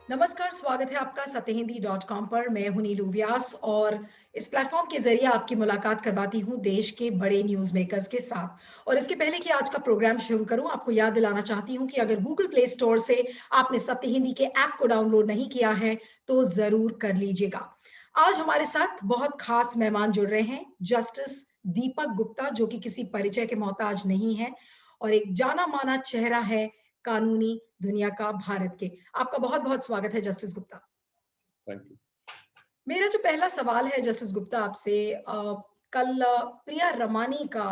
नमस्कार, स्वागत है आपका सत्यहिंदी.com पर। मैं हूं नीलू व्यास और इस प्लेटफॉर्म के जरिए आपकी मुलाकात करवाती हूं देश के बड़े न्यूज मेकर्स के साथ। और इसके पहले कि आज का प्रोग्राम शुरू करूं, आपको याद दिलाना चाहती हूं कि अगर गूगल प्ले स्टोर से आपने सत्य हिंदी के ऐप को डाउनलोड नहीं किया है तो जरूर कर लीजिएगा। आज हमारे साथ बहुत खास मेहमान जुड़ रहे हैं, जस्टिस दीपक गुप्ता, जो कि किसी परिचय के मोहताज नहीं है और एक जाना माना चेहरा है कानूनी दुनिया का, भारत के। आपका बहुत बहुत स्वागत है जस्टिस गुप्ता। Thank you. मेरा जो पहला सवाल है जस्टिस गुप्ता आपसे, कल प्रिया रमानी का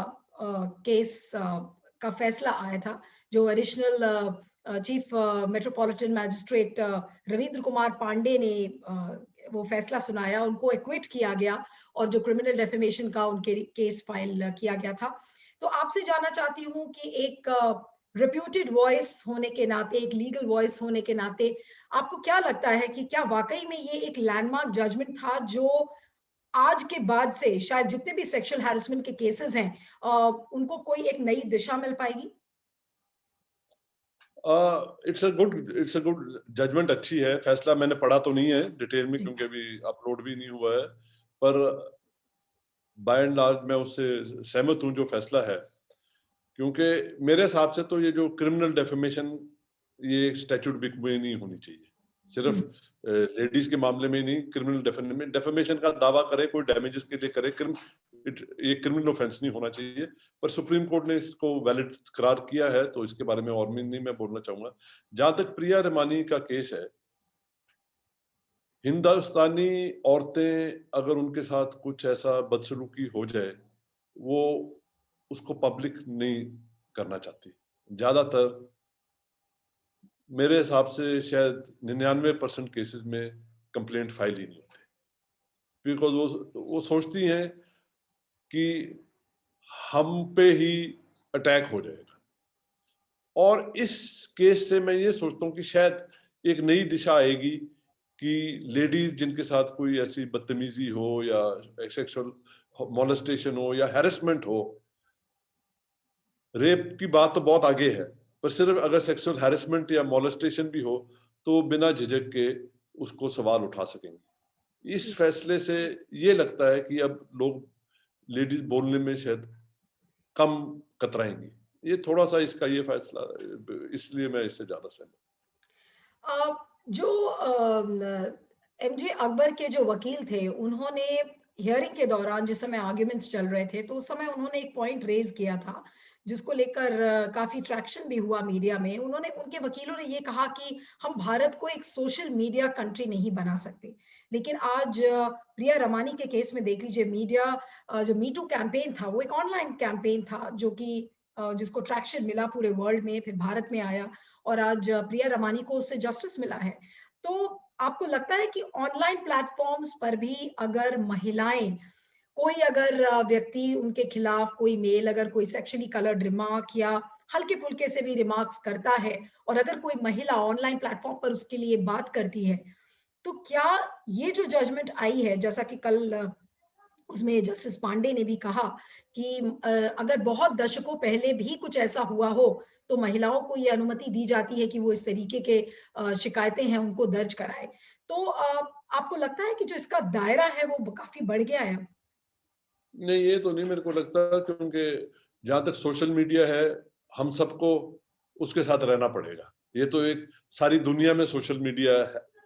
केस का फैसला आया था। जो additional chief metropolitan magistrate Ravindra Kumar Pandey ने वो फैसला सुनाया, उनको एक्विट किया गया और जो क्रिमिनल डेफेमेशन का उनके केस फाइल किया गया था। तो आपसे जानना चाहती हूँ कि एक रिप्यूटेड वॉइस होने के नाते, एक लीगल वॉइस होने के नाते, आपको क्या लगता है कि क्या वाकई में ये एक लैंडमार्क जजमेंट था जो आज के बाद से शायद जितने भी सेक्सुअल हैरेसमेंट के केसेस हैं उनको कोई एक नई दिशा मिल पाएगी? इट्स अ गुड जजमेंट, अच्छी है। फैसला मैंने पढ़ा तो नहीं है डिटेल में, जी। क्योंकि अभी अपलोड भी नहीं हुआ है, पर बाय एंड लार्ज मैं उससे सहमत हूँ जो फैसला है। क्योंकि मेरे हिसाब से तो ये जो क्रिमिनल डेफेमेशन, ये स्टैट्यूट बुक में नहीं होनी चाहिए। सिर्फ हुँ, लेडीज के मामले में ही नहीं, क्रिमिनल डेफेमेशन का दावा करे कोई, डैमेजेस के लिए करे, ये क्रिमिनल ऑफेंस नहीं होना चाहिए। पर सुप्रीम कोर्ट ने इसको वैलिड करार किया है, तो इसके बारे में और भी नहीं मैं बोलना चाहूंगा। जहां तक प्रिया रमानी का केस है, हिंदुस्तानी औरतें अगर उनके साथ कुछ ऐसा बदसलूकी हो जाए, वो उसको पब्लिक नहीं करना चाहती। ज्यादातर मेरे हिसाब से शायद 99% केसेस में कंप्लेंट फाइल ही नहीं होते, बिकॉज वो सोचती हैं कि हम पे ही अटैक हो जाएगा। और इस केस से मैं ये सोचता हूँ कि शायद एक नई दिशा आएगी कि लेडीज जिनके साथ कोई ऐसी बदतमीजी हो या सेक्सुअल मॉलेस्टेशन हो या हैरेसमेंट हो, रेप की बात तो बहुत आगे है, पर सिर्फ अगर सेक्सुअल हैरेसमेंट या मॉलेस्टेशन भी हो तो बिना झिझक के उसको सवाल उठा सकेंगे। इस जी। फैसले से ये लगता है कि अब लोग लेडीज बोलने में शायद कम कतराएंगी। ये थोड़ा सा इसका ये फैसला, इसलिए मैं इससे ज्यादा सहमत अ, जो एमजे अकबर के जो वकील थे, उन्होंने हियरिंग के दौरान जिस समय आर्ग्यूमेंट्स चल रहे थे, तो उस समय उन्होंने एक पॉइंट रेज़ किया था, जिसको लेकर काफ़ी ट्रैक्शन भी हुआ मीडिया में। उनके वकीलों ने ये कहा कि हम भारत को एक सोशल मीडिया कंट्री नहीं बना सकते। लेकिन आज प्रिया रमानी के केस में देख लीजिए, मीडिया जो मी टू कैंपेन था, वो एक ऑनलाइन कैंपेन था, जो कि जिसको ट्रैक्शन मिला पूरे वर्ल्ड में, फिर भारत में आया और आज प्रिया रमानी को उससे जस्टिस मिला है। तो आपको लगता है कि ऑनलाइन प्लेटफ़ॉर्म्स पर भी अगर महिलाएँ, कोई अगर व्यक्ति उनके खिलाफ कोई मेल अगर कोई सेक्सुअली कलर्ड रिमार्क या हल्के-फुल्के से भी रिमार्क्स करता है और अगर कोई महिला ऑनलाइन प्लेटफ़ॉर्म पर उसके लिए बात करती है, तो क्या ये जो जजमेंट आई है, जैसा कि कल उसमें जस्टिस पांडे ने भी कहा कि अगर बहुत दशकों पहले भी कुछ ऐसा हुआ हो, तो महिलाओं को ये अनुमति दी जाती है कि वो इस तरीके के शिकायतें हैं, उनको दर्ज कराएँ। तो आपको लगता है कि जो इसका दायरा है, वो काफ़ी बढ़ गया है? नहीं, ये तो नहीं मेरे को लगता, क्योंकि जहां तक सोशल मीडिया है, हम सबको उसके साथ रहना पड़ेगा। ये तो एक सारी दुनिया में सोशल मीडिया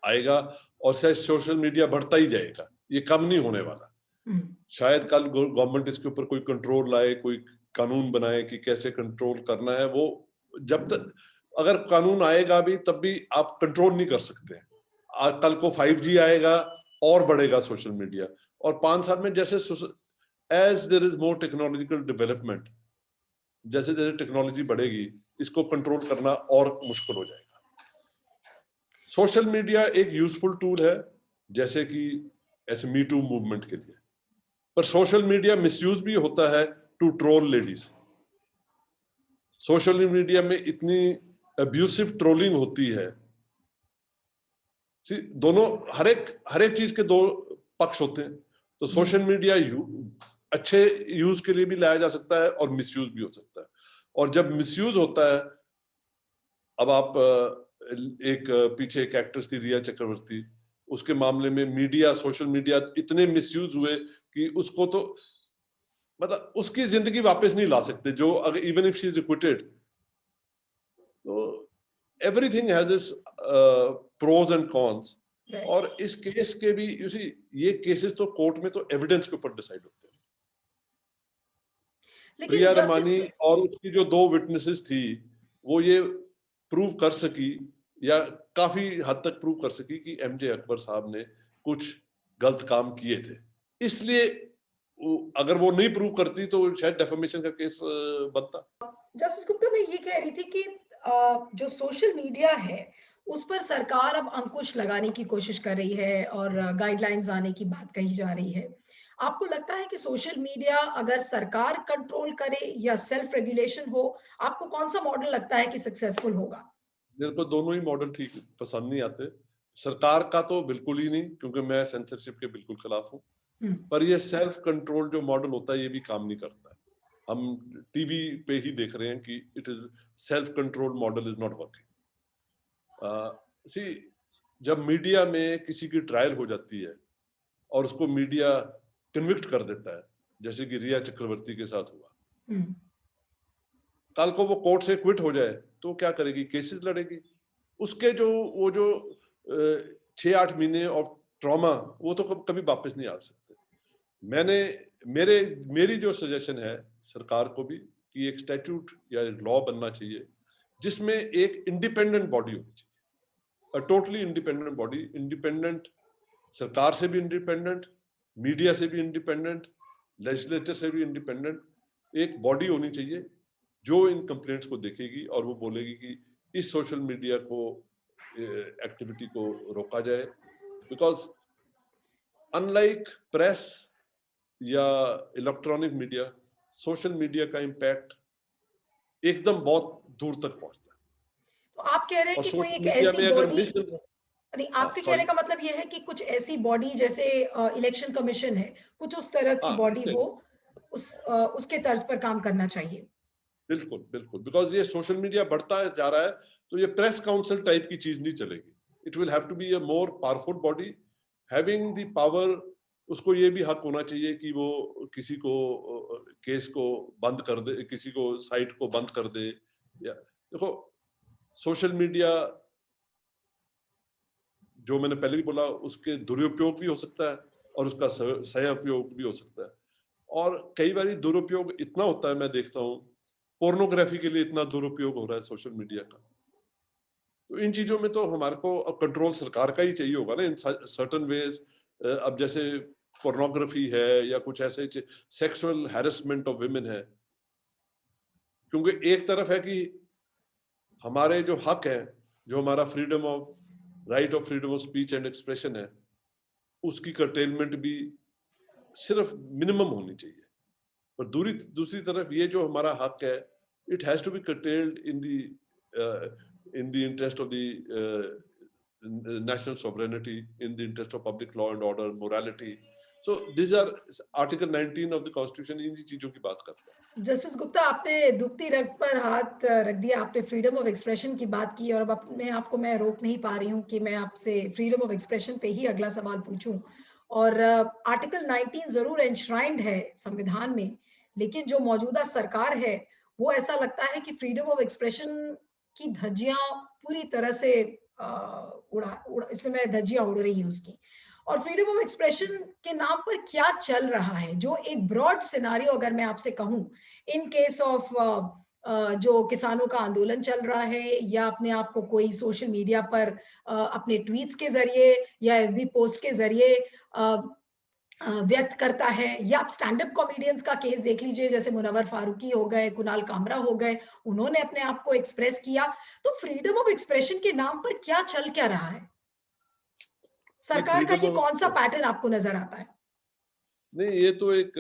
आएगा, और शायद सोशल मीडिया बढ़ता ही जाएगा, ये कम नहीं होने वाला। हुँ, शायद कल गवर्नमेंट इसके ऊपर कोई कंट्रोल लाए, कोई कानून बनाए कि कैसे कंट्रोल करना है। वो जब तक अगर कानून आएगा भी, तब भी आप कंट्रोल नहीं कर सकते। आज कल को 5G आएगा और बढ़ेगा सोशल मीडिया, और 5 साल में जैसे as there is more technological development, जैसे जैसे टेक्नोलॉजी बढ़ेगी, इसको कंट्रोल करना और मुश्किल हो जाएगा। सोशल मीडिया एक यूजफुल टूल है, जैसे कि ऐसे मी टू मूवमेंट के लिए, पर सोशल मीडिया मिसयूज भी होता है to troll ladies. Social media में इतनी अब्यूसिव ट्रोलिंग होती है। दोनों, हर एक चीज के दो पक्ष होते हैं। तो जी। सोशल मीडिया अच्छे यूज के लिए भी लाया जा सकता है और मिसयूज भी हो सकता है। और जब मिसयूज होता है, अब आप एक पीछे एक एक्ट्रेस थी रिया चक्रवर्ती, उसके मामले में मीडिया, सोशल मीडिया इतने मिसयूज हुए कि उसको तो मतलब उसकी जिंदगी वापस नहीं ला सकते, जो अगर even if she is acquitted. तो everything has its pros and cons. Right. और इस केस के भी यू सी, ये केसेस तो कोर्ट में तो एविडेंस के ऊपर डिसाइड होते हैं। लेकिन प्रिया जस्टिस रमानी और उसकी जो दो विटनेसेस थी, वो ये प्रूव कर सकी या काफी हद तक प्रूव कर सकी कि एमजे अकबर साहब ने कुछ गलत काम किए थे। इसलिए अगर वो नहीं प्रूव करती तो शायद डेफेमेशन का केस बनता। जस्टिस गुप्ता, मैं ये कह रही थी कि जो सोशल मीडिया है उस पर सरकार अब अंकुश लगाने की कोशिश कर रही है और गाइडलाइंस आने की बात कही जा रही है। आपको लगता है कि सोशल मीडिया अगर सरकार कंट्रोल करे या सेल्फ रेगुलेशन हो, आपको कौन सा मॉडल लगता है कि सक्सेसफुल होगा? मेरे को दोनों ही मॉडल ठीक पसंद नहीं आते। सरकार का तो बिल्कुल ही नहीं, क्योंकि मैं सेंसरशिप के बिल्कुल खिलाफ हूँ। हम्म। पर ये सेल्फ कंट्रोल जो मॉडल होता है ये भी काम नहीं करता है। हम टीवी पे ही देख रहे हैं कि it is self control model is not working. See, जब मीडिया में किसी की ट्रायल हो जाती है और उसको मीडिया कन्विक्ट कर देता है, जैसे कि रिया चक्रवर्ती के साथ हुआ, हम्म। कल को वो कोर्ट से क्विट हो जाए तो क्या करेगी? केसेस लड़ेगी। उसके जो वो जो 6-8 महीने ऑफ ट्रॉमा, वो तो कभी वापस नहीं आ सकते। मैंने मेरे मेरी जो सजेशन है सरकार को भी, कि एक स्टैट्यूट या लॉ बनना चाहिए जिसमें एक इंडिपेंडेंट बॉडी होनी चाहिए, टोटली इंडिपेंडेंट बॉडी, इंडिपेंडेंट, सरकार से भी इंडिपेंडेंट, मीडिया से भी इंडिपेंडेंट, लेजिस्लेचर से भी इंडिपेंडेंट एक बॉडी होनी चाहिए जो इन कंप्लेंट्स को देखेगी और वो बोलेगी कि इस सोशल मीडिया को एक्टिविटी को रोका जाए। बिकॉज अनलाइक प्रेस या इलेक्ट्रॉनिक मीडिया, सोशल मीडिया का इम्पैक्ट एकदम बहुत दूर तक पहुंचता है। तो आप कह रहे हैं और कि कोई सोशल एक मीडिया ऐसी में अगर बॉडी, मिस, नहीं, हाँ आपके कहने सॉरी, का मतलब ये है कि कुछ ऐसी बॉडी जैसे इलेक्शन कमीशन है, कुछ उस तरह की हाँ बॉडी हो, एग्जैक्टली, उसके तर्ज पर काम करना चाहिए। बिल्कुल बिल्कुल। बिकॉज ये सोशल मीडिया बढ़ता जा रहा है तो ये प्रेस काउंसिल टाइप की चीज नहीं चलेगी। It will have to be a more powerful body having the power. उसको ये भी हक होना चाहिए कि वो किसी को केस को बंद कर दे, किसी को साइट को बंद कर दे। या देखो, सोशल मीडिया जो मैंने पहले भी बोला, उसके दुरुपयोग भी हो सकता है और उसका सही भी हो सकता है। और कई बार दुरुपयोग इतना होता है, मैं देखता हूँ पोर्नोग्राफी के लिए इतना दुरुपयोग हो रहा है सोशल मीडिया का। तो इन चीजों में तो हमारे को अब कंट्रोल सरकार का ही चाहिए होगा ना, इन सर्टन वेज। अब जैसे पोर्नोग्राफी है या कुछ ऐसे सेक्सुअल हैरेसमेंट ऑफ वुमेन है, क्योंकि एक तरफ है कि हमारे जो हक है, जो हमारा freedom of right of freedom of speech and expression है, उसकी कर्टेलमेंट भी सिर्फ मिनिमम होनी चाहिए। पर दूसरी तरफ ये जो हमारा हक है, it has to be curtailed in the interest of the national sovereignty, in the interest of public law and order, morality. So these are Article 19 of the Constitution, इन चीजों की बात करता है। जस्टिस गुप्ता, आपने दुखती रग पर हाथ रख दिया, आपने फ्रीडम ऑफ एक्सप्रेशन की बात की और अब मैं आपको मैं रोक नहीं पा रही हूँ कि मैं आपसे फ्रीडम ऑफ एक्सप्रेशन पे ही अगला सवाल पूछूं। और आर्टिकल 19 जरूर एंश्राइंड है संविधान में, लेकिन जो मौजूदा सरकार है वो ऐसा लगता है कि फ्रीडम ऑफ एक्सप्रेशन की धज्जियां पूरी तरह से इस समय धज्जियां उड़ रही है उसकी। और फ्रीडम ऑफ एक्सप्रेशन के नाम पर क्या चल रहा है, जो एक ब्रॉड सिनारियो अगर मैं आपसे कहूं, इन केस ऑफ जो किसानों का आंदोलन चल रहा है या अपने आप को कोई सोशल मीडिया पर अपने ट्वीट्स के जरिए या एफबी पोस्ट के जरिए व्यक्त करता है, या आप स्टैंड अप कॉमेडियंस का केस देख लीजिए, जैसे मुनव्वर फारूकी हो गए, कुणाल कामरा हो गए, उन्होंने अपने आप को एक्सप्रेस किया। तो फ्रीडम ऑफ एक्सप्रेशन के नाम पर क्या चल क्या रहा है? सरकार का फ्रीडम ये ऑफ, कौन सा पैटर्न आपको नजर आता है? नहीं ये तो एक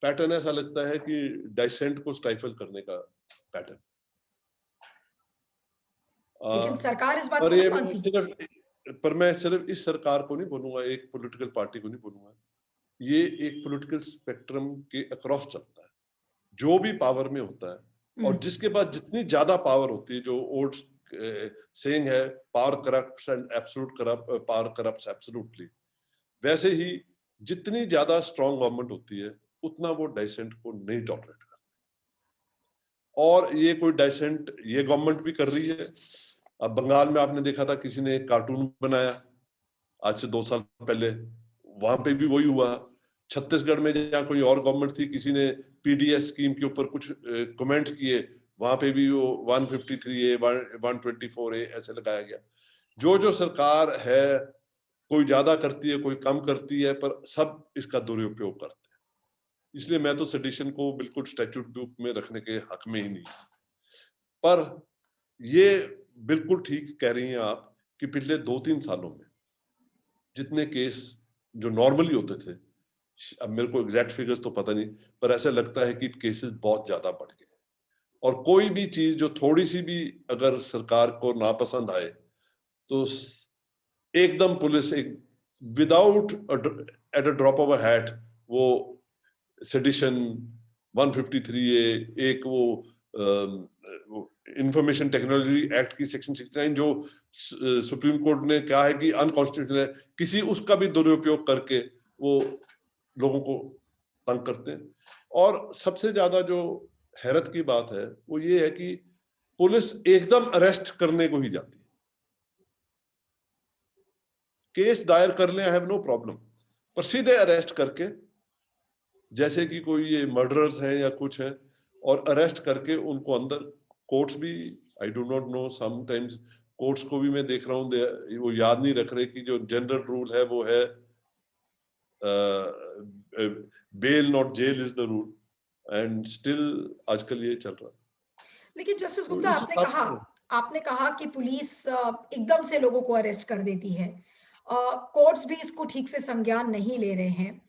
पैटर्न ऐसा लगता है कि डाइसेंट को स्टाइफल करने का पैटर्न। लेकिन सरकार इस बात पर को नहीं ये मानती। मैं सिर्फ इस सरकार को नहीं बोलूंगा, एक पॉलिटिकल पार्टी को नहीं बोलूंगा, ये एक पॉलिटिकल स्पेक्ट्रम के अक्रॉस चलता है। जो भी पावर में होता है और हम्म। जिसके पास जितनी ज्यादा पावर होती है, जो वोट्स सेइंग है, power corrupts and absolute corrupt, power corrupts absolutely. वैसे ही जितनी ज्यादा स्ट्रांग गवर्नमेंट होती है उतना वो डाइसेंट को नहीं टॉलरेट करती, और ये कोई डाइसेंट ये गवर्नमेंट भी कर रही है। अब बंगाल में आपने देखा था किसी ने एक कार्टून बनाया आज से 2 साल पहले, वहां पे भी वही हुआ। छत्तीसगढ़ में जहाँ कोई और गवर्नमेंट थी, किसी ने पीडीएस स्कीम के ऊपर कुछ कमेंट किए, वहां पे भी वो 153A 124A ऐसे लगाया गया। जो जो सरकार है, कोई ज्यादा करती है, कोई कम करती है, पर सब इसका दुरुपयोग करते हैं। इसलिए मैं तो सेडिशन को बिल्कुल स्टैट्यूट बुक में रखने के हक में ही नहीं। पर ये बिल्कुल ठीक कह रही हैं आप कि पिछले 2-3 सालों में जितने केस जो नॉर्मली होते थे, अब मेरे को एग्जैक्ट फिगर्स तो पता नहीं, पर ऐसा लगता है कि केसेस बहुत ज्यादा बढ़ गए। और कोई भी चीज जो थोड़ी सी भी अगर सरकार को नापसंद आए तो एकदम पुलिस एक without at a drop of a hat वो सेडिशन 153A, एक वो इंफॉर्मेशन टेक्नोलॉजी एक्ट की सेक्शन 69 जो सुप्रीम कोर्ट ने कहा है कि अनकॉन्स्टिट्यूशनल है, किसी उसका भी दुरुपयोग करके वो लोगों को तंग करते हैं। और सबसे ज्यादा जो हैरत की बात है वो ये है कि पुलिस एकदम अरेस्ट करने को ही जाती है। केस दायर कर ले, आई हैव नो प्रॉब्लम, पर सीधे अरेस्ट करके, जैसे कि कोई ये मर्डरर्स हैं या कुछ है, और अरेस्ट करके उनको अंदर, कोर्ट्स भी I do not know, sometimes courts को भी मैं देख रहा हूँ वो याद नहीं रख रहे कि जो जनरल रूल है वो है bail not jail is the rule, and still आजकल ये चल रहा है। लेकिन जस्टिस तो गुप्ता, इस हिसाब से आपने कहा कि पुलिस एकदम से लोगों को अरेस्ट कर देती है, कोर्ट्स भी इसको ठीक से संज्ञान नहीं ले रहे हैं,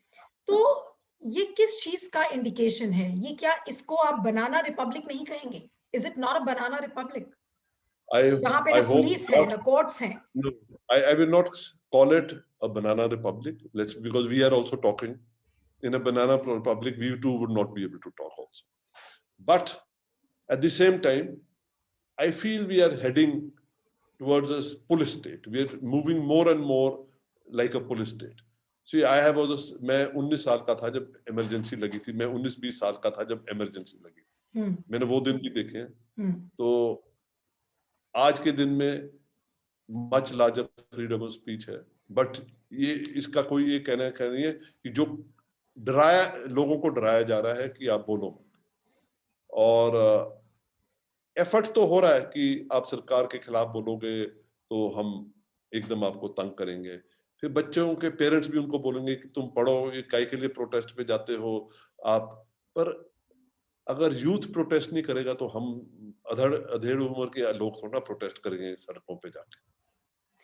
तो ये किस चीज का इंडिकेशन है? ये क्या इसको आप बनाना रिपब्लिक नहीं कहेंगे? Is it not a banana Republic, I जहां पे I ना hope पुलिस है ना कोर्ट्स हैं? no, I will not call it a banana republic. Let's, because we are also talking in a banana republic, we too would not be able to talk also. But at the same time, I feel we are heading towards a police state. We are moving more and more like a police state. See, I have also, मैं 19 साल का था जब emergency लगी थी, मैं 19-20 साल का था जब इमरजेंसी लगी, मैंने वो दिन भी देखे हैं। तो आज के दिन में much larger freedom of speech है, बट ये इसका कोई ये कहना नहीं है कि जो डराया, लोगों को डराया जा रहा है कि आप बोलो मत। और एफर्ट तो हो रहा है कि आप सरकार के खिलाफ बोलोगे तो हम एकदम आपको तंग करेंगे, फिर बच्चों के पेरेंट्स भी उनको बोलेंगे कि तुम पढ़ो, ये काहे के लिए प्रोटेस्ट पे जाते हो आप। पर अगर यूथ प्रोटेस्ट नहीं करेगा तो हम अधेड़ उम्र के लोग थोड़ा प्रोटेस्ट करेंगे सड़कों पे जाके।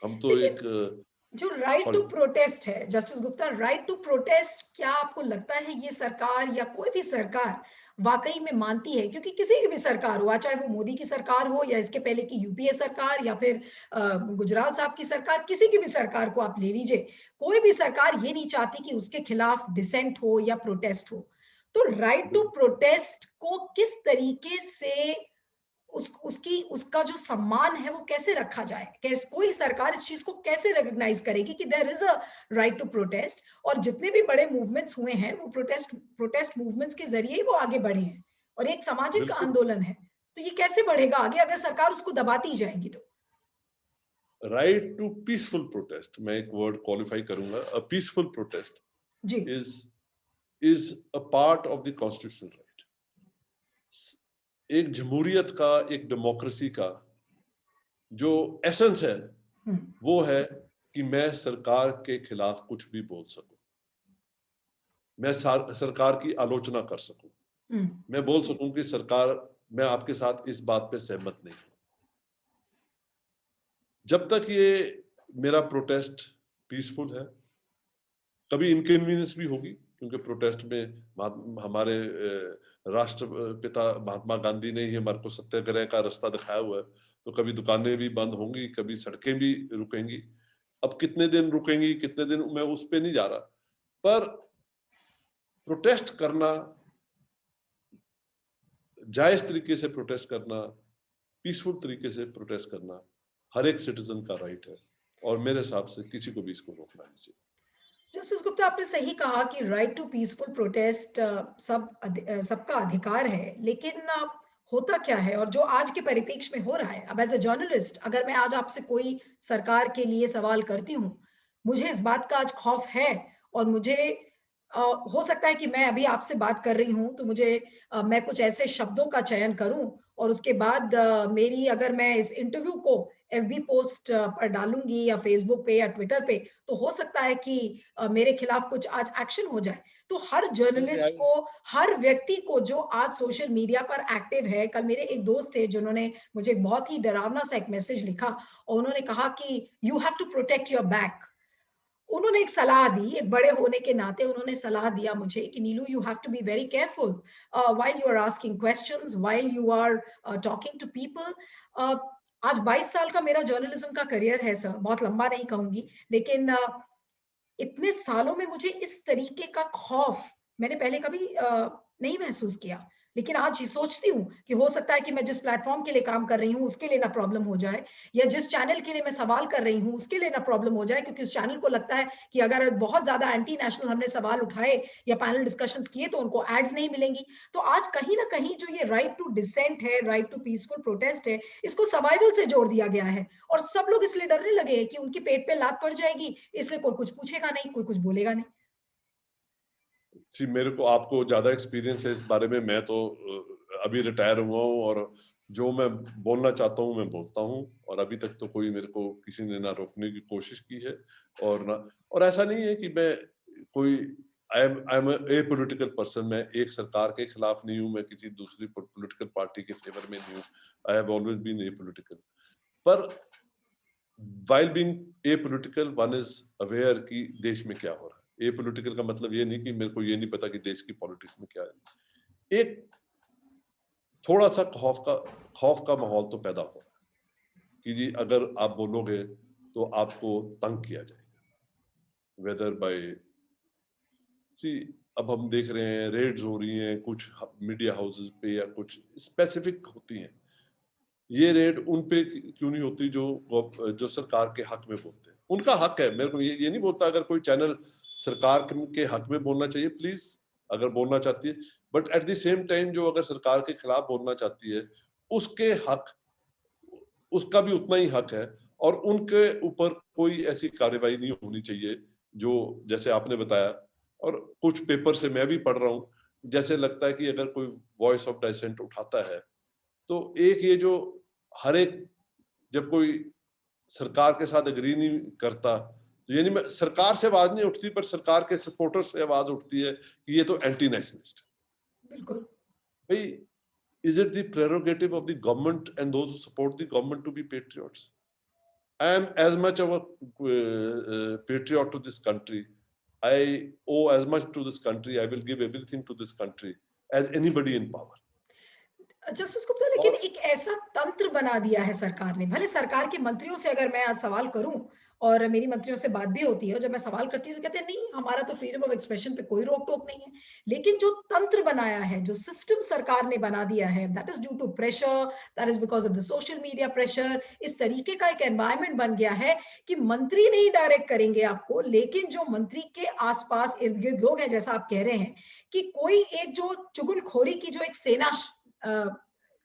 हम तो लेकिन एक जो राइट टू सॉरी प्रोटेस्ट है justice Gupta, right to protest, क्या आपको लगता है ये सरकार या कोई भी सरकार वाकई में मानती है? क्योंकि किसी की भी सरकार हो, चाहे वो मोदी की सरकार हो या इसके पहले की यूपीए सरकार या फिर गुजराल साहब की सरकार, किसी की भी सरकार को आप ले लीजिए, कोई भी सरकार ये नहीं चाहती कि उसके खिलाफ डिसेंट हो या प्रोटेस्ट हो। तो राइट टू प्रोटेस्ट को किस तरीके से उसका जो सम्मान है वो कैसे रखा जाए? कोई सरकार इस चीज को कैसे रिकॉग्नाइज करेगी कि there is a right to protest? और जितने भी बड़े मूवमेंट्स हुए हैं वो प्रोटेस्ट मूवमेंट्स के जरिए ही वो आगे बढ़े हैं, और एक सामाजिक बिल्कुल आंदोलन है। तो ये कैसे बढ़ेगा आगे अगर सरकार उसको दबाती जाएगी तो? राइट टू पीसफुल प्रोटेस्ट, मैं एक वर्ड क्वालिफाई करूंगा, a peaceful protest ji. Is a part of the constitutional right. एक जमहूरियत का, एक डेमोक्रेसी का जो एसेंस है वो है कि मैं सरकार के खिलाफ कुछ भी बोल सकूं, मैं सरकार की आलोचना कर सकूं, मैं बोल सकूं कि सरकार, मैं आपके साथ इस बात पे सहमत नहीं हूं। जब तक ये मेरा प्रोटेस्ट पीसफुल है, कभी इनकन्वीनियंस भी होगी, क्योंकि प्रोटेस्ट में हमारे राष्ट्रपिता महात्मा गांधी ने ही हमारे को सत्याग्रह का रास्ता दिखाया हुआ है, तो कभी दुकानें भी बंद होंगी, कभी सड़कें भी रुकेंगी। अब कितने दिन रुकेंगी, कितने दिन, मैं उस पे नहीं जा रहा, पर प्रोटेस्ट करना, जायज तरीके से प्रोटेस्ट करना, पीसफुल तरीके से प्रोटेस्ट करना हर एक सिटीजन का राइट है, और मेरे हिसाब से किसी को भी इसको रोकना नहीं चाहिए। जस्टिस गुप्ता, आपने सही कहा कि राइट टू पीसफुल प्रोटेस्ट सबका अधिकार है, लेकिन होता क्या है और जो आज के परिप्रेक्ष्य में हो रहा है, अब एज अ जर्नलिस्ट अगर मैं आज आपसे कोई सरकार के लिए सवाल करती हूँ, मुझे इस बात का आज खौफ है और मुझे हो सकता है कि मैं अभी आपसे बात कर रही हूँ तो मुझे मैं कुछ ऐसे शब्दों का चयन करूँ और उसके बाद मेरी अगर मैं इस इंटरव्यू को एफबी पोस्ट पर डालूंगी या फेसबुक पे या ट्विटर पे, तो हो सकता है कि मेरे खिलाफ कुछ आज एक्शन हो जाए। तो हर जर्नलिस्ट को, हर व्यक्ति को जो आज सोशल मीडिया पर एक्टिव है, कल मेरे एक दोस्त थे जिन्होंने मुझे एक बहुत ही डरावना सा एक मैसेज लिखा और उन्होंने कहा कि you have to protect your back. उन्होंने एक सलाह दी, एक बड़े होने के नाते उन्होंने सलाह दिया मुझे कि Neelu, you have to be very careful while you are asking questions, while you are talking to people. आज 22 साल का मेरा जर्नलिज्म का करियर है सर, बहुत लंबा नहीं कहूंगी, लेकिन इतने सालों में मुझे इस तरीके का खौफ मैंने पहले कभी नहीं महसूस किया। लेकिन आज ये सोचती हूँ कि हो सकता है कि मैं जिस प्लेटफॉर्म के लिए काम कर रही हूँ उसके लिए ना प्रॉब्लम हो जाए, या जिस चैनल के लिए मैं सवाल कर रही हूँ उसके लिए ना प्रॉब्लम हो जाए, क्योंकि उस चैनल को लगता है कि अगर बहुत ज्यादा एंटी नेशनल हमने सवाल उठाए या पैनल डिस्कशंस किए तो उनको एड्स नहीं मिलेंगी। तो आज कहीं ना कहीं जो ये राइट टू डिसेंट है, राइट टू पीसफुल प्रोटेस्ट है, इसको सर्वाइवल से जोड़ दिया गया है और सब लोग इसलिए डरने लगे हैं कि उनके पेट पे लात पड़ जाएगी, इसलिए कोई कुछ पूछेगा नहीं, कोई कुछ बोलेगा नहीं। जी, मेरे को आपको ज्यादा एक्सपीरियंस है इस बारे में। मैं तो अभी रिटायर हुआ हूँ, और जो मैं बोलना चाहता हूँ मैं बोलता हूँ, और अभी तक तो कोई मेरे को किसी ने ना रोकने की कोशिश की है, और ना, और ऐसा नहीं है कि मैं कोई I am a political person. मैं एक सरकार के खिलाफ नहीं हूँ, मैं किसी दूसरी पॉलिटिकल पार्टी के फेवर में नहीं हूँ। I have always been a political. पर while being apolitical, one is aware कि देश में क्या हो रहा है। apolitical का मतलब ये नहीं कि मेरे को ये नहीं पता कि देश की पॉलिटिक्स में क्या है। एक थोड़ा सा खौफ का माहौल तो पैदा हो रहा है कि जी अगर आप बोलोगे तो आपको तंग किया जाएगा, वेदर बाय सी। अब हम देख रहे हैं रेड्स हो रही हैं कुछ मीडिया हाउसेस पे, या कुछ स्पेसिफिक होती हैं। ये रेड उन पे क्यों नहीं होती जो सरकार के हक में बोलते हैं? उनका हक है, मेरे को ये नहीं बोलता अगर कोई चैनल सरकार के हक में बोलना चाहिए, प्लीज, अगर बोलना चाहती है। But at the same time जो अगर सरकार के खिलाफ बोलना चाहती है, उसके हक, उसका भी उतना ही हक है, और उनके ऊपर कोई ऐसी कार्रवाई नहीं होनी चाहिए जो, जैसे आपने बताया, और कुछ पेपर से मैं भी पढ़ रहा हूँ, जैसे लगता है कि अगर कोई वॉइस ऑफ डाइसेंट उठाता है तो एक ये जो हर एक, जब कोई सरकार के साथ एग्री नहीं करता, तो यानी सरकार से आवाज नहीं उठती, पर सरकार के सपोर्टर से आवाज उठती है कि ये तो एंटी नेशनलिस्ट बिल्कुल। है। भाई, is it the prerogative of the government and those who support the government to be patriots? I am as much of a patriot to this country. I owe as much to this country. I will give everything to this country as anybody in power. Justice Gupta, लेकिन और एक ऐसा तंत्र बना दिया है सरकार ने, भले सरकार के मंत्रियों से अगर मैं आज सवाल करूं और मेरी मंत्रियों से बात भी होती है और जब मैं सवाल करती हूँ तो कहते हैं नहीं, हमारा तो फ्रीडम ऑफ एक्सप्रेशन पे कोई रोक टोक नहीं है। लेकिन जो तंत्र बनाया है, जो सिस्टम सरकार ने बना दिया है, that is due to pressure, that is because of the social media pressure. इस तरीके का एक एनवायरमेंट बन गया है कि मंत्री नहीं डायरेक्ट करेंगे आपको, लेकिन जो मंत्री के आसपास इर्द गिर्द लोग हैं, जैसा आप कह रहे हैं कि कोई एक जो चुगलखोरी की जो एक सेना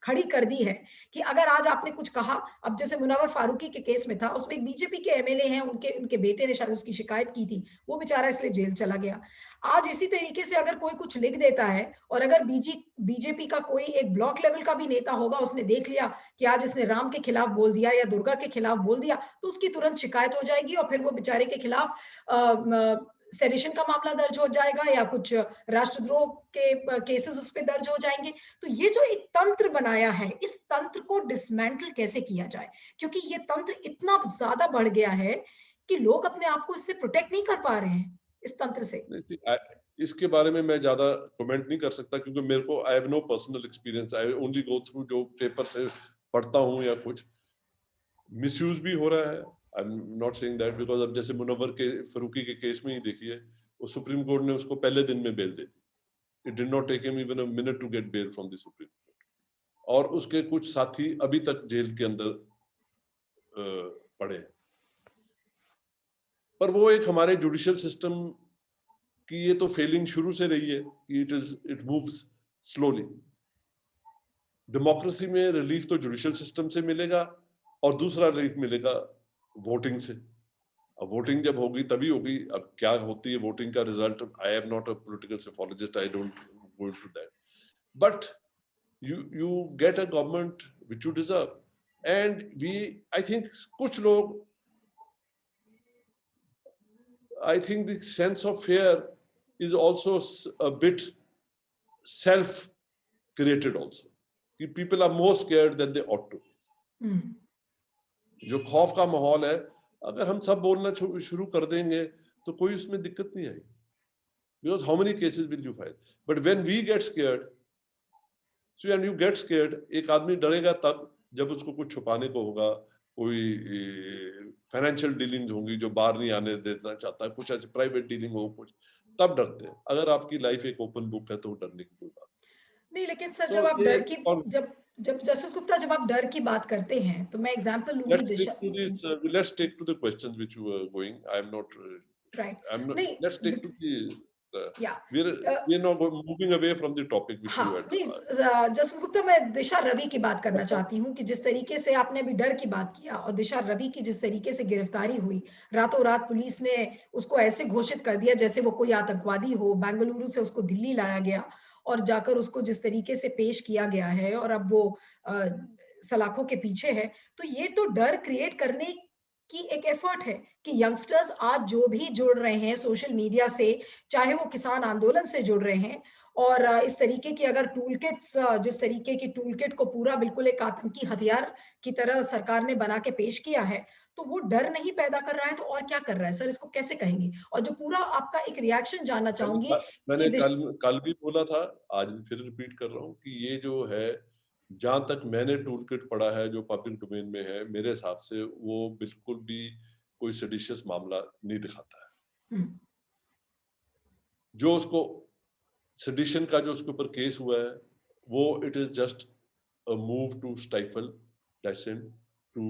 खड़ी कर दी है कि अगर आज आपने कुछ कहा, अब जैसे मुनव्वर फारूकी के केस में था, उसमें एक बीजेपी के एमएलए हैं, उनके उनके बेटे ने शायद उसकी शिकायत की थी, वो बेचारा इसलिए जेल चला गया। आज इसी तरीके से अगर कोई कुछ लिख देता है और अगर बीजेपी का कोई एक ब्लॉक लेवल का भी नेता होगा, उसने देख लिया कि आज इसने राम के खिलाफ बोल दिया या दुर्गा के खिलाफ बोल दिया, तो उसकी तुरंत शिकायत हो जाएगी और फिर वो बेचारे के खिलाफ सेडिशन का मामला दर्ज हो जाएगा या कुछ राष्ट्रद्रोह के केसेस उस पर दर्ज हो जाएंगे। तो ये जो एक तंत्र बनाया है, इस तंत्र को डिसमेंटल कैसे किया जाए, क्योंकि ये तंत्र इतना ज्यादा बढ़ गया है कि लोग अपने आप को इससे प्रोटेक्ट नहीं कर पा रहे हैं, इस तंत्र से। इसके बारे में मैं ज्यादा कमेंट नहीं कर सकता, क्योंकि मेरे को I have no personal experience. I only go through जो पेपर से पढ़ता हूँ, या कुछ मिसयूज भी हो रहा है। आई am not saying that, because अब जैसे मुनव्वर के फारूकी के केस में ही देखिए, वो सुप्रीम कोर्ट ने उसको पहले दिन में बेल दे दी। It did not take him even a minute to get bail from the Supreme Court. और उसके कुछ साथी अभी तक जेल के अंदर पड़े हैं। पर वो एक हमारे जुडिशियल सिस्टम की ये तो फेलिंग शुरू से रही है कि इट मूव्स स्लोली। डेमोक्रेसी में रिलीफ तो जुडिशियल सिस्टम से मिलेगा और दूसरा रिलीफ मिलेगा वोटिंग से। अब वोटिंग जब होगी तभी होगी। अब क्या होती है वोटिंग का result, I am not a political psephologist, I don't go into that, but you get a government which you deserve. And I think कुछ लोग, I think the sense of fear is also a bit self created also. People are more scared than they ought to. जो खौफ का माहौल है, अगर हम सब बोलना शुरू कर देंगे तो कोई उसमें दिक्कत नहीं आएगी, because how many cases will you file? But when we get scared, so when you get scared, एक आदमी डरेगा तब जब उसको कुछ छुपाने को होगा, कोई फाइनेंशियल डीलिंग्स होंगी जो बाहर नहीं आने देना चाहता, कुछ ऐसे प्राइवेट डीलिंग हो, कुछ तब डरते हैं। अगर आपकी लाइफ एक ओपन बुक है तो डरने की कोई बात नहीं, लेकिन सर तो जब आप ये डर की जब जब जस्टिस गुप्ता जब आप डर की बात करते हैं तो मैं एग्जांपल लूंगी let's Disha. stick to this let's stick to the questions which you were going. Right. I'm not नहीं, let's stick to the या we're not moving away from the topic which you हाँ, had. नहीं, justice Gupta मैं दिशा रवि की बात करना चाहती हूँ कि जिस तरीके से आपने अभी डर की बात किया और दिशा रवि की जिस तरीके से गिरफ्तारी हुई, रातों रात पुलिस ने उसको ऐसे घोषित कर दिया जैसे वो कोई आतंकवादी हो, बेंगलुरु से उसको दिल्ली लाया गया और जाकर उसको जिस तरीके से पेश किया गया है और अब वो अ, सलाखों के पीछे है, तो ये तो डर क्रिएट करने की एक एफर्ट है कि यंगस्टर्स आज जो भी जुड़ रहे हैं सोशल मीडिया से, चाहे वो किसान आंदोलन से जुड़ रहे हैं और इस तरीके की अगर टूल किट्स, जिस तरीके की टूल किट को पूरा बिल्कुल एक आतंकी हथियार की तरह सरकार ने बना के पेश किया है, तो वो डर नहीं पैदा कर रहा है तो और क्या कर रहा है सर, इसको कैसे कहेंगे? और जो पूरा आपका एक रिएक्शन जानना चाहूंगी कि मैंने कल भी बोला था, आज भी फिर रिपीट कर रहा हूँ कि ये जो है, जहां तक मैंने टूल किट पढ़ा है जो पब्लिक डोमेन में है, मेरे हिसाब से वो बिल्कुल भी कोई सेडिशियस मामला नहीं दिखाता है। जो उसको सेडिशन का जो उसके ऊपर केस हुआ है, वो it is just a move to stifle dissent, to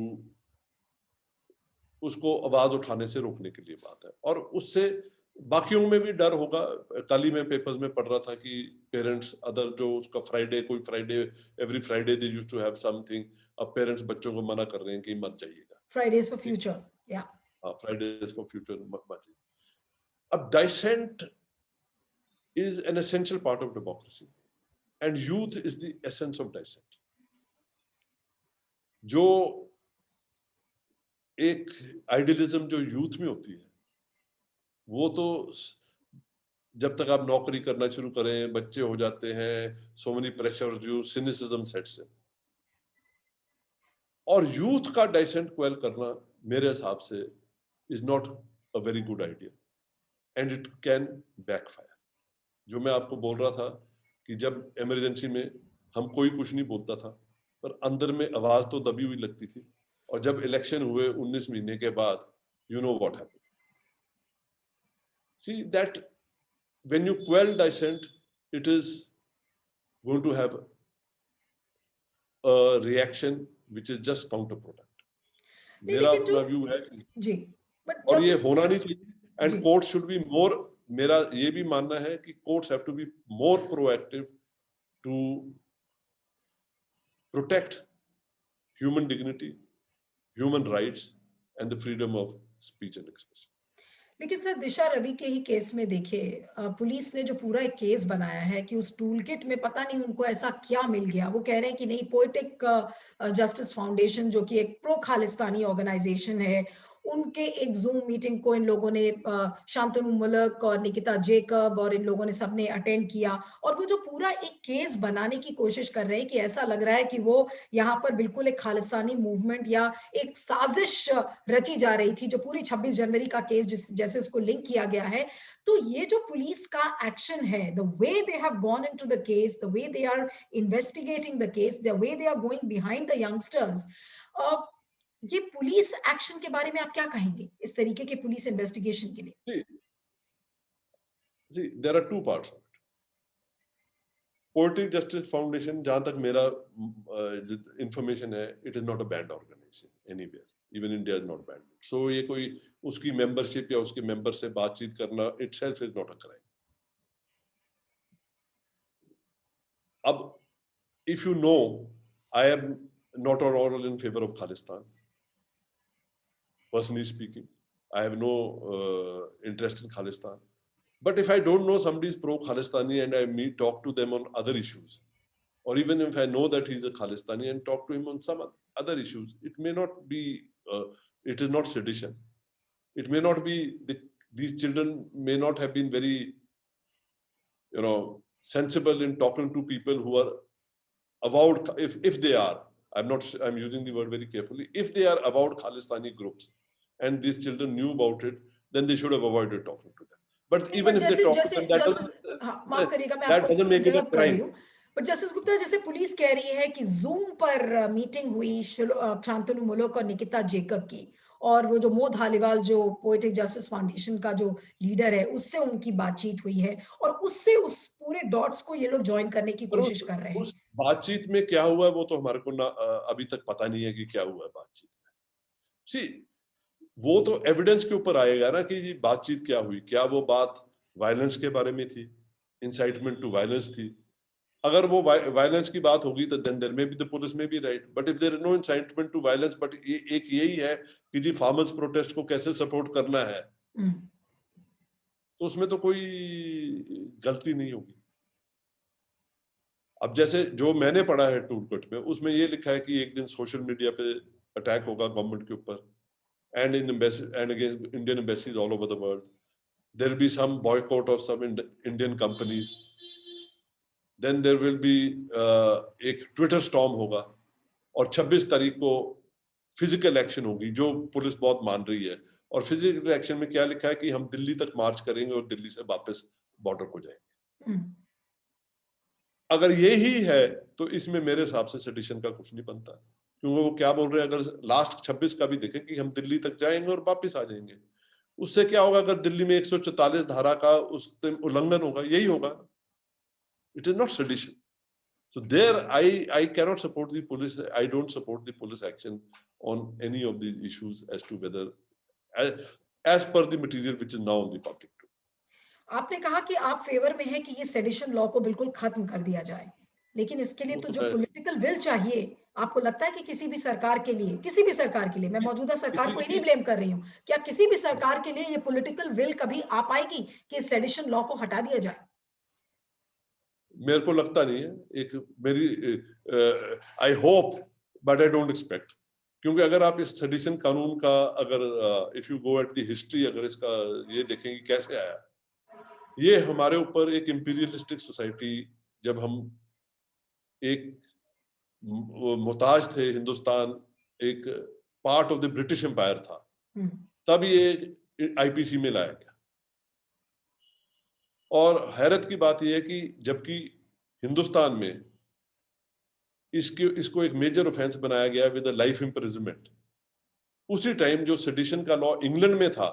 उसको आवाज उठाने से रोकने के लिए बात है। और उससे बाकियों में भी डर होगा। कल ही मैं पेपर्स में पढ़ रहा था कि पेरेंट्स अदर जो उसका फ्राइडे, कोई Friday, every Friday they used to have something, अब पेरेंट्स बच्चों को मना कर रहे हैं कि मत जाइएगा, फ्राइडेज फॉर फ्यूचर, या फ्राइडेज फॉर फ्यूचर मत जाइए। अब डाइसेंट is an essential part of democracy and youth is the essence of dissent. जो एक आइडियलिज्म जो यूथ में होती है, वो तो जब तक आप नौकरी करना शुरू करें, बच्चे हो जाते हैं, सो मेनी प्रेशर, जो सिनिसिज्म सेट्स इन, और यूथ का डाइसेंट क्वेल करना मेरे हिसाब से is not a very good idea and it can backfire. जो मैं आपको बोल रहा था कि जब इमरजेंसी में हम कोई कुछ नहीं बोलता था, पर अंदर में आवाज तो दबी हुई लगती थी, और जब इलेक्शन हुए 19 महीने के बाद, you know what happened. See that when you quell dissent, it is going to have a reaction which is just counterproductive. नहीं, मेरा लेकिन जो अपना व्यू है, जी, बट और ये जस्टिस होना नहीं चाहिए, and ji court should be more, मेरा ये भी मानना है कि courts have to be more proactive to protect human dignity, human rights, and the freedom of speech and expression. लेकिन सर दिशा रवि के ही केस में देखिए, पुलिस ने जो पूरा एक केस बनाया है कि उस टूल किट में पता नहीं उनको ऐसा क्या मिल गया, वो कह रहे हैं कि नहीं, पोएटिक जस्टिस फाउंडेशन जो कि एक प्रो खालिस्तानी ऑर्गेनाइजेशन है, उनके एक जूम मीटिंग को इन लोगों ने, शांतनु मुलक और निकिता जेकब और इन लोगों ने सबने अटेंड किया, और वो जो पूरा एक केस बनाने की कोशिश कर रहे हैं कि ऐसा लग रहा है कि वो यहाँ पर बिल्कुल एक खालिस्तानी मूवमेंट या एक साजिश रची जा रही थी, जो पूरी 26 जनवरी का केस जैसे उसको लिंक किया गया है। तो ये जो पुलिस का एक्शन है, the way they have gone into the case, the way they are investigating the case, the way they are going behind the youngsters, ये पुलिस एक्शन के बारे में आप क्या कहेंगे, इस तरीके के पुलिस इन्वेस्टिगेशन के लिए? See, there are two parts of it. Poetic Justice Foundation, जहां तक मेरा इंफॉर्मेशन है, it is not a banned organization anywhere, even India is not banned. So ये कोई उसकी मेंबरशिप या उसके मेंबर से बातचीत करना itself is not a crime. अब if you know, I am not at all in favor of Khalistan. Personally speaking, I have no interest in Khalistan. But if I don't know somebody is pro-Khalistani and I talk to them on other issues, or even if I know that he's a Khalistani and talk to him on some other issues, it may not be, it is not sedition. It may not be, these children may not have been very, sensible in talking to people who are avowed, if they are, I'm using the word very carefully, if they are avowed Khalistani groups and these children knew about it, then they should have avoided talking to them. But even if they जैसे talk to जैसे them, that justice, हाँ, माफ करिएगा मैं that आपको doesn't make it a interrupt कर रही crime. हूँ, बट जस्टिस गुप्ता, जैसे पुलिस कह रही है कि जूम पर मीटिंग हुई शांतनु मुलुक और निकिता जेकब की, और वो जो मो धालीवाल जो पोएटिक जस्टिस फाउंडेशन का जो लीडर है, उससे उनकी बातचीत हुई है, और उससे उस पूरे डॉट्स को ये लोग ज्वाइन करने की पर कोशिश कर रहे हैं। उस बातचीत में क्या हुआ वो तो हमारे को अभी तक पता नहीं है कि क्या हुआ बातचीत में। सी, वो तो एविडेंस के ऊपर आएगा ना कि ये बातचीत क्या हुई, क्या वो बात वायलेंस के बारे में थी, इंसाइटमेंट टू वायलेंस थी। अगर वो वायलेंस की बात होगी तो then there may be the police में भी right, but if there is no incitement to violence, but एक यही है कि जी फार्मर्स प्रोटेस्ट को कैसे सपोर्ट करना है, तो उसमें तो कोई गलती नहीं होगी। अब जैसे जो मैंने पढ़ा है टूलकिट में, उसमें ये लिखा है कि एक दिन सोशल मीडिया पे अटैक होगा गवर्नमेंट के ऊपर, and in embassy and against Indian embassies all over the world. There will be some boycott of some Indian companies. Then there will be एक ट्विटर स्टॉर्म होगा, और 26 तारीख को फिजिकल एक्शन होगी जो पुलिस बहुत मान रही है। और फिजिकल एक्शन में क्या लिखा है कि हम दिल्ली तक मार्च करेंगे और दिल्ली से वापस बॉर्डर को जाएंगे। अगर ये ही है तो इसमें मेरे हिसाब से सेडिशन का कुछ नहीं बनता, क्योंकि वो क्या बोल रहे हैं, अगर लास्ट 26 का भी देखें कि हम दिल्ली तक जाएंगे और वापस आ जाएंगे, उससे क्या होगा? अगर दिल्ली में 144 धारा का उस दिन उल्लंघन होगा, यही होगा। It is not sedition. So there, I cannot support the police. I don't support the police action on any of these issues as to whether, as per the material which is now on the public. आपने कहा कि आप favour में है कि ये sedition law को बिल्कुल खत्म कर दिया जाए, लेकिन इसके लिए तो जो पॉलिटिकल विल चाहिए, आपको लगता है कि किसी भी सरकार के लिए, मैं मौजूदा सरकार को ही नहीं ब्लेम कर रही हूँ, क्या किसी भी सरकार के लिए ये पॉलिटिकल विल कभी आ पाएगी कि सेडिशन लॉ को हटा दिया जाए? मेरे को लगता नहीं है। एक मेरी I hope but I don't expect, क्योंकि अगर आप इस सेडिशन कानून का अगर if you go at the history, अगर इसका ये देखेंगे कैसे आया, ये हमारे ऊपर एक इंपीरियलिस्टिक सोसाइटी, जब हम एक मुताज थे, हिंदुस्तान एक part of the British empire था, तब ये आईपीसी में लाया गया। और हैरत की बात यह है कि जबकि हिंदुस्तान में इसको एक मेजर ऑफेंस बनाया गया विद अ लाइफ इम्प्रिजनमेंट, उसी टाइम जो सेडिशन का लॉ इंग्लैंड में था,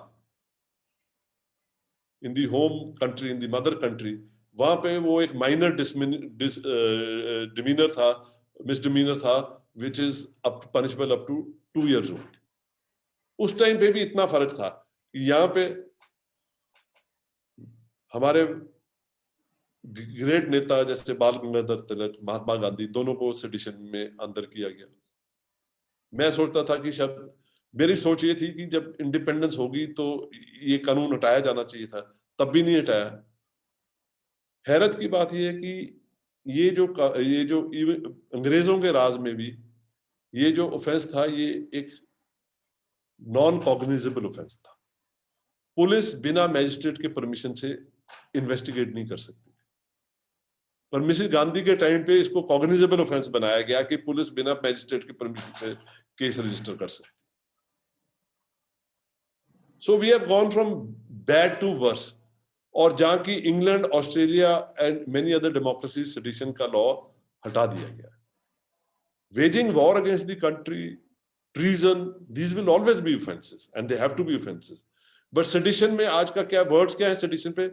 in the home country, in the mother country, वहां पे वो एक माइनर डिमीनर था, मिसडिमीनर था, which is punishable up to 2 years old। उस टाइम पे भी इतना फर्क था कि यहाँ पे हमारे ग्रेट नेता जैसे बाल गंगाधर तिलक, महात्मा गांधी, दोनों को सेडिशन में अंदर किया गया। मैं सोचता था कि शायद, मेरी सोच ये थी कि जब इंडिपेंडेंस होगी तो ये कानून हटाया जाना चाहिए था, तब भी नहीं हटाया। हैरत की बात यह है कि ये जो अंग्रेजों के राज में भी ये जो ऑफेंस था, ये एक नॉन कॉग्निजेबल ऑफेंस था। पुलिस बिना मैजिस्ट्रेट के परमिशन से इन्वेस्टिगेट नहीं कर सकती थी, पर मिसेस गांधी के टाइम पे इसको कॉग्निजेबल ऑफेंस बनाया गया कि पुलिस बिना मैजिस्ट्रेट के परमिशन से केस रजिस्टर कर सकती। So we have gone from bad to worse. और जहां की England, Australia and many other democracies sedition का लॉ हटा दिया गया। Waging war against the country, treason, these will always be offences and they have to be offences. But sedition में आज का क्या वर्ड्स क्या है सेडिशन पे?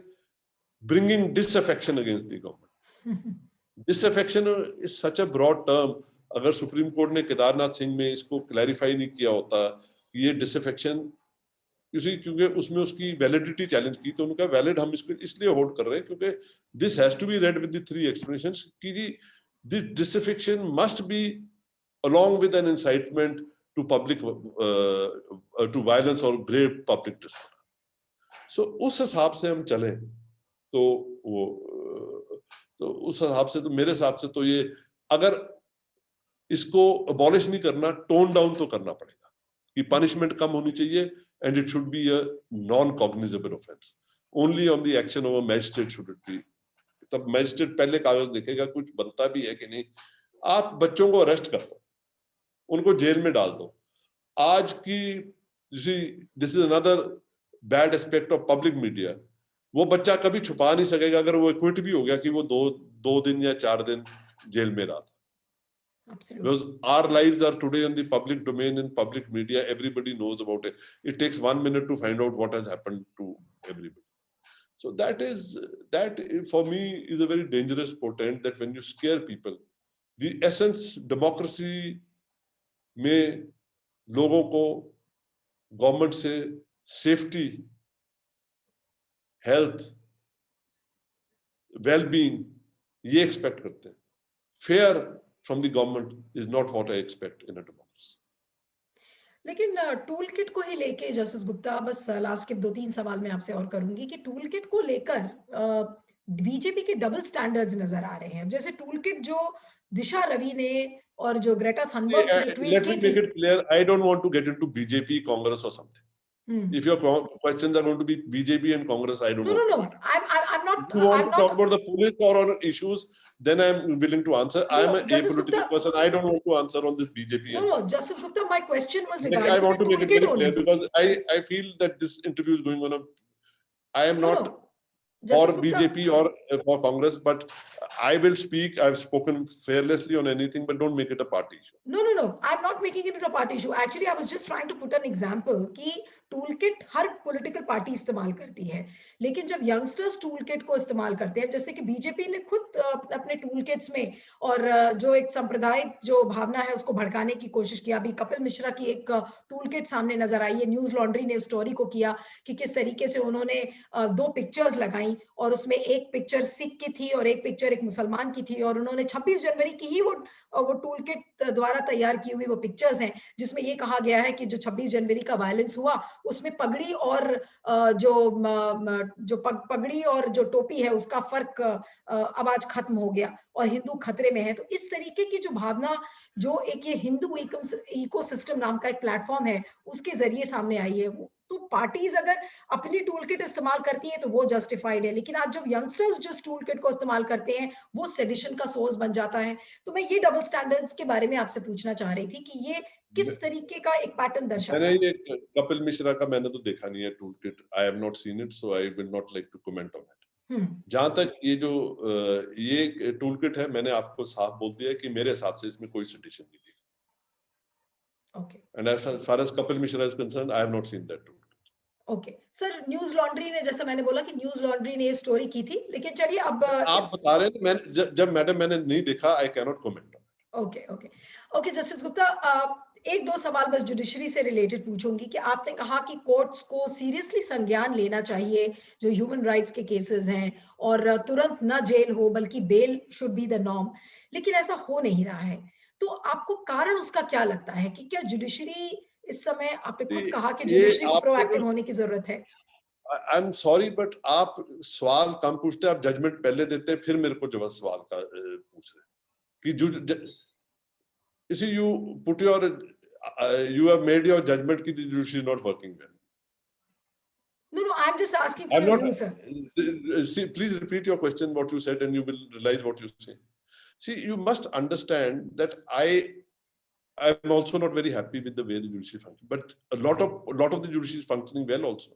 Bringing disaffection against the government. Disaffection is such a broad term. अगर Supreme Court ने केदारनाथ सिंह में इसको क्लैरिफाई नहीं किया होता, ये डिसअफेक्शन क्योंकि उसमें उसकी वैलिडिटी चैलेंज की, तो उनका वैलिड हम इसको इसलिए होल्ड कर रहे हैं क्योंकि this has to be read with the three explanations कि जी this disaffection must be along with an incitement to public to violence or grave public disorder. So उस हिसाब से हम चलें तो वो तो उस हिसाब से तो मेरे हिसाब से तो ये अगर इसको अबॉलिश नहीं करना, टोन डाउन तो करना पड़ेगा कि पनिशमेंट कम होनी चाहिए and it should be a non cognizable offence. Only on the action of a magistrate should it be. तब मैजिस्ट्रेट पहले कागज देखेगा कुछ बनता भी है कि नहीं. आप बच्चों को अरेस्ट कर दो, उनको जेल में डाल दो. आज की this is another bad aspect of public media. वो बच्चा कभी छुपा नहीं सकेगा अगर वो एक्विट भी हो गया कि वो दो दिन या 4 दिन जेल में रहा था. Because our lives are today in the public domain, in public media, everybody knows about it. It takes 1 minute to find out what has happened to everybody. So that for me is a very dangerous portent, that when you scare people, the essence democracy में लोगों को government से safety, health, wellbeing ये expect करते हैं. Fair from the government is not what I expect in a democracy. लेकिन tool kit को ही लेके जस्टिस गुप्ता, बस लास्ट के 2-3 सवाल मैं आपसे और करूंगी कि टूल किट को लेकर बीजेपी के डबल स्टैंडर्ड्स नजर आ रहे हैं. जैसे टूल किट जो दिशा रवि ने और जो ग्रेटा थनबर्ग ने जो ट्वीट की थी. Let me make it clear, I don't want to get into BJP, Congress or something. If your questions are going to be BJP and Congress, I don't know. No. I'm not. If you want to talk about the police or on issues, then I'm willing to answer. I am a apolitical person. I don't want to answer on this BJP. No, Justice Gupta, my question was regarding I want to make it very clear because I feel that this interview is going on. I am not for BJP or for Congress, but I will speak. I've spoken fearlessly on anything, but don't make it a party issue. No. I'm not making it a party issue. Actually, I was just trying to put an example कि tool kit हर political party इस्तेमाल करती है, लेकिन जब youngsters tool kit को इस्तेमाल करते हैं, जैसे कि बीजेपी ने खुद अपने टूल किट्स में और जो एक सांप्रदायिक जो भावना है उसको भड़काने की कोशिश किया. अभी कपिल मिश्रा की एक टूल किट सामने नजर आई है. न्यूज लॉन्ड्री ने स्टोरी को किया कि किस तरीके से उन्होंने 2 पिक्चर्स लगाई और उसमें एक पिक्चर सिख की थी और एक पिक्चर एक मुसलमान की थी, और उन्होंने 26 जनवरी की ही वो टूल किट द्वारा तैयार की हुई वो पिक्चर्स हैं जिसमें ये कहा गया है कि जो 26 जनवरी का वायलेंस हुआ उसमें पगड़ी और जो पगड़ी और जो टोपी है उसका फर्क अब आज खत्म हो गया और हिंदू खतरे में है. तो इस तरीके की जो भावना जो एक ये हिंदू इकोसिस्टम नाम का एक प्लेटफॉर्म है उसके जरिए सामने आई है, तो पार्टीज अगर अपनी टूल किट इस्तेमाल करती है तो वो जस्टिफाइड है, लेकिन आज जब यंगस्टर्स जो टूल किट को इस्तेमाल करते हैं वो सेडिशन का सोर्स बन जाता है. तो मैं ये डबल स्टैंडर्ड्स के बारे में आपसे पूछना चाह रही थी कि ये किस तरीके का एक पैटर्न दर्शाता है. मैंने ये कपिल मिश्रा का मैंने तो देखा नहीं है toolkit. I have not seen it, so I will not like to comment on it. जहां तक ये जो ये टूल किट है, मैंने आपको साफ बोल दिया कि मेरे हिसाब से इसमें कोई सेडिशन नहीं है. Okay. And as far as Kapil Mishra is concerned, I have not seen that tool. Okay sir, Newslaundry ने, जैसा मैंने बोला कि न्यूज लॉन्ड्री ने ये स्टोरी की थी, लेकिन चलिए अब आप बता रहे हैं, मैं जब मैडम मैंने नहीं देखा, I can not comment. Okay justice Gupta, 1-2 सवाल बस जुडिशरी से रिलेटेड पूछूंगी कि आपने कहा कि कोर्ट्स को सीरियसली संज्ञान लेना चाहिए जो ह्यूमन राइट्स के केसेस हैं और तुरंत न जेल हो बल्कि bail should be the norm, लेकिन ऐसा हो नहीं रहा है. तो आपको कारण उसका क्या लगता है कि क्या जुडिशरी इस समय, आपने खुद कहा कि जुडिशरी को प्रोएक्टिव होने की जरूरत है. आई एम सॉरी बट आप सवाल कम पूछते हैं, आप जजमेंट पहले देते हैं फिर मेरे को जवाब सवाल का पूछ रहे हैं कि you put your you have made your judgment ki the judiciary is not working well. No, I'm just asking for your view, sir. See, please repeat your question, what you said, and you will realize what you say. See, you must understand that I'm also not very happy with the way the judiciary functions, but a lot of the judiciary is functioning well also.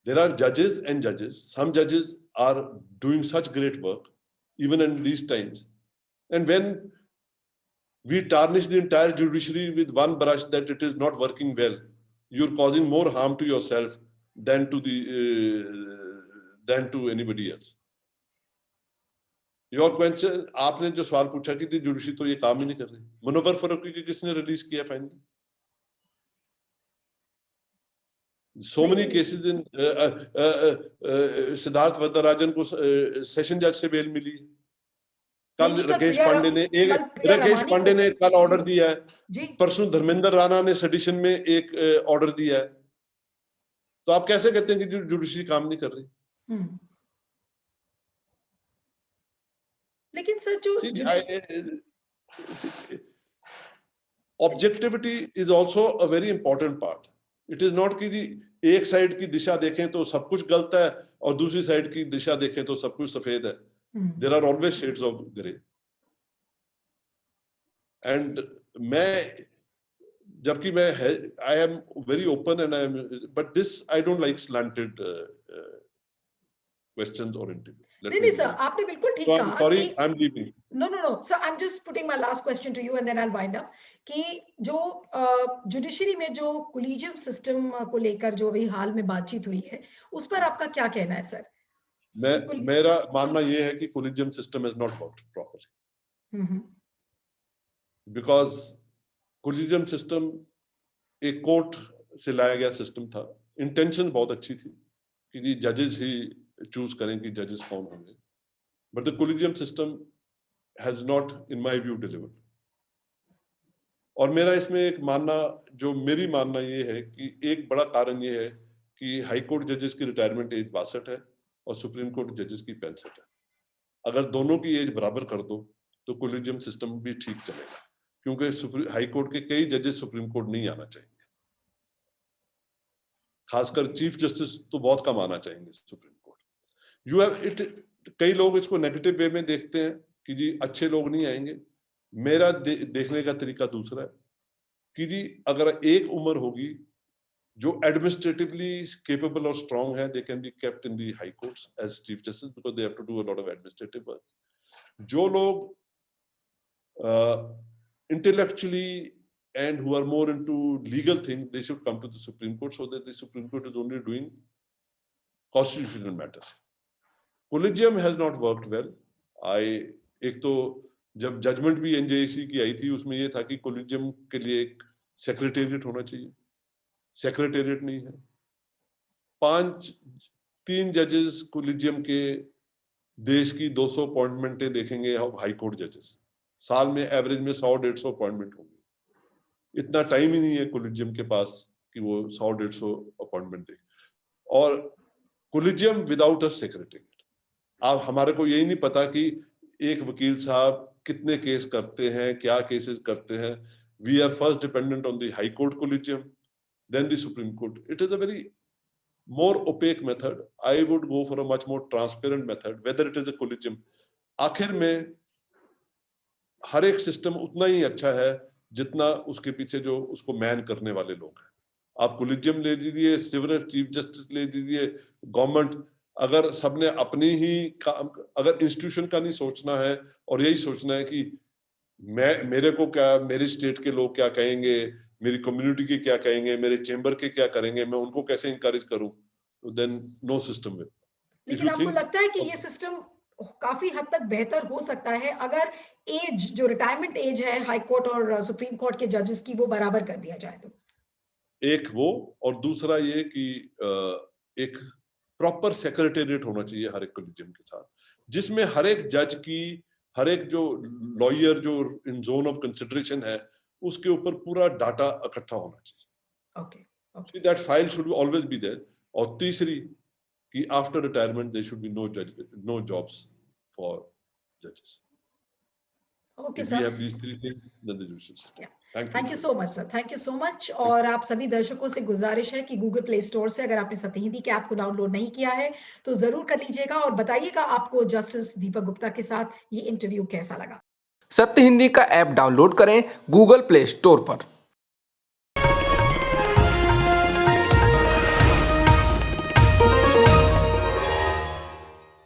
There are judges and judges. Some judges are doing such great work even in these times, and when we tarnish the entire judiciary with one brush that it is not working well, you're causing more harm to yourself than to anybody else. Your question, आपने जो सवाल पूछा कि judiciary तो ये काम ही नहीं कर रही, मुनव्वर फारूकी की किसने रिलीज किया finally? So many cases in Siddharth Varadarajan को सेशन जज से बेल मिली। कल नहीं, राकेश पांडे ने कल ऑर्डर दिया है जी। परसों धर्मेंद्र राणा ने सेडिशन में एक ऑर्डर दिया है। तो आप कैसे कहते हैं कि जुडिशरी काम नहीं कर रही? लेकिन सर जो objectivity is also a very important part. It is not कि जी एक साइड की दिशा देखें तो सब कुछ गलत है और दूसरी साइड की दिशा देखें तो सब कुछ सफेद है। There are always shades of grey. And मैं जबकि मैं I am very open and I am, but this I don't like slanted questions और इंटरव्यू। नहीं सर, आपने बिल्कुल ठीक कहा। Sorry, I am leaving. No, sir, I'm just putting my last question to you and then I'll wind up कि जो judiciary में जो कोलिजियम सिस्टम को लेकर जो अभी हाल में बातचीत हुई है, उस पर आपका क्या कहना है सर? मेरा मानना यह है कि collegium system is not worked properly, because collegium system एक कोर्ट से लाया गया सिस्टम था। इंटेंशन बहुत अच्छी थी कि जी जजेस ही चूज करें कि जजेस कौन होंगे, but the collegium system has not in my view delivered। और मेरा इसमें एक मानना, जो मेरी मानना ये है कि एक बड़ा कारण ये है कि हाई कोर्ट जजेस की रिटायरमेंट एज 62 है और सुप्रीम कोर्ट जजेस की 65 है। अगर दोनों की एज बराबर कर दो तो कोलिजियम सिस्टम भी ठीक चलेगा, क्योंकि हाई कोर्ट के कई जजेस सुप्रीम कोर्ट नहीं आना चाहेंगे, खासकर चीफ जस्टिस तो बहुत कम आना चाहेंगे supreme court. You have it, कई लोग इसको नेगेटिव वे में देखते हैं कि जी अच्छे लोग नहीं आएंगे। मेरा देखने का तरीका दूसरा है कि जी अगर एक उम्र होगी जो एडमिनिस्ट्रेटिवली केपेबल और स्ट्रांग है, they can be kept in the high courts as chief justice because they have to do a lot of administrative work. जो लोग intellectually and who are more into legal things, they should come to the Supreme Court so that the Supreme Court is only doing constitutional matters. Collegium has not worked well. एक तो जब judgement भी NJC की आई थी उसमें ये था कि कोलिजियम के लिए एक सेक्रेटेरिएट होना चाहिए, सेक्रेटेरिएट नहीं है। 3 जजेस कोलिजियम के देश की 200 अपॉइंटमेंटें देखेंगे हाई कोर्ट जजेस, साल में एवरेज में 100-150 अपॉइंटमेंट होंगे। इतना टाइम ही नहीं है कोलिजियम के पास कि वो 100-150 अपॉइंटमेंट दे। और कोलिजियम विदाउट अ सेक्रेटेरिएट, अब हमारे को यही नहीं पता कि एक वकील साहब कितने केस करते हैं, क्या केसेस करते हैं। We are first dependent on the high court collegium, then the Supreme Court. It is a very more opaque method. I would go for a much more transparent method, whether it is a collegium. आखिर में हर एक system उतना ही अच्छा है जितना उसके पीछे जो उसको मैन करने वाले लोग हैं। आप कोलिजियम ले लीजिए, सिविल चीफ जस्टिस ले लीजिए, गवर्नमेंट, अगर सबने अपनी ही अगर इंस्टीट्यूशन का नहीं सोचना है और यही सोचना है कि मेरे को क्या, मेरे स्टेट के लोग क्या कहेंगे, मेरी कम्युनिटी के क्या कहेंगे, मेरे चेंबर के क्या करेंगे, मैं उनको कैसे इंकरेज करूं, तो देन नो सिस्टम विल। लेकिन आपको लगता है कि ये सिस्टम काफी हद तक बेहतर हो सकता है अगर एज, जो रिटायरमेंट एज है हाई कोर्ट और सुप्रीम कोर्ट के जजेस की, वो बराबर कर दिया जाए तो? एक वो, और दूसरा ये कि एक प्रॉपर सेक्रेटेरिएट होना चाहिए हर एक कोलिजियम के साथ, जिसमें हर एक जज की, हर एक जो लॉयर जो इन जोन ऑफ कंसिडरेशन है उसके ऊपर पूरा डाटा इकट्ठा होना चाहिए। Okay, that file should always be there. और तीसरी कि after retirement there should be no jobs for जजेस। Okay If we sir, have these 3 things, then the judicial system. Thank you so much sir, thank you so much. और आप सभी दर्शकों से गुजारिश है कि गूगल प्ले स्टोर से अगर आपने सत्य हिंदी के ऐप को डाउनलोड नहीं किया है तो जरूर कर लीजिएगा और बताइएगा आपको जस्टिस दीपक गुप्ता के साथ ये इंटरव्यू कैसा लगा। सत्य हिंदी का ऐप डाउनलोड करें गूगल प्ले स्टोर पर।